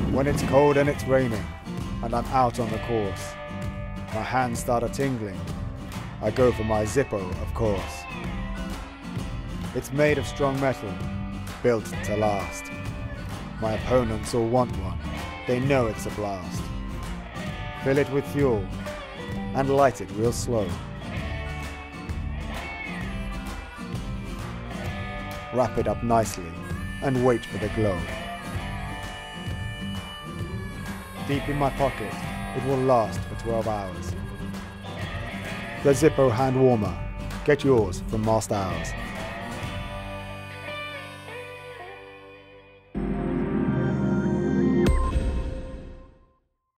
When it's cold and it's raining, and I'm out on the course, my hands start a-tingling. I go for my Zippo, of course. It's made of strong metal, built to last. My opponents all want one, they know it's a blast. Fill it with fuel, and light it real slow. Wrap it up nicely, and wait for the glow. Deep in my pocket, it will last for 12 hours. The Zippo Hand Warmer. Get yours from Master Hours.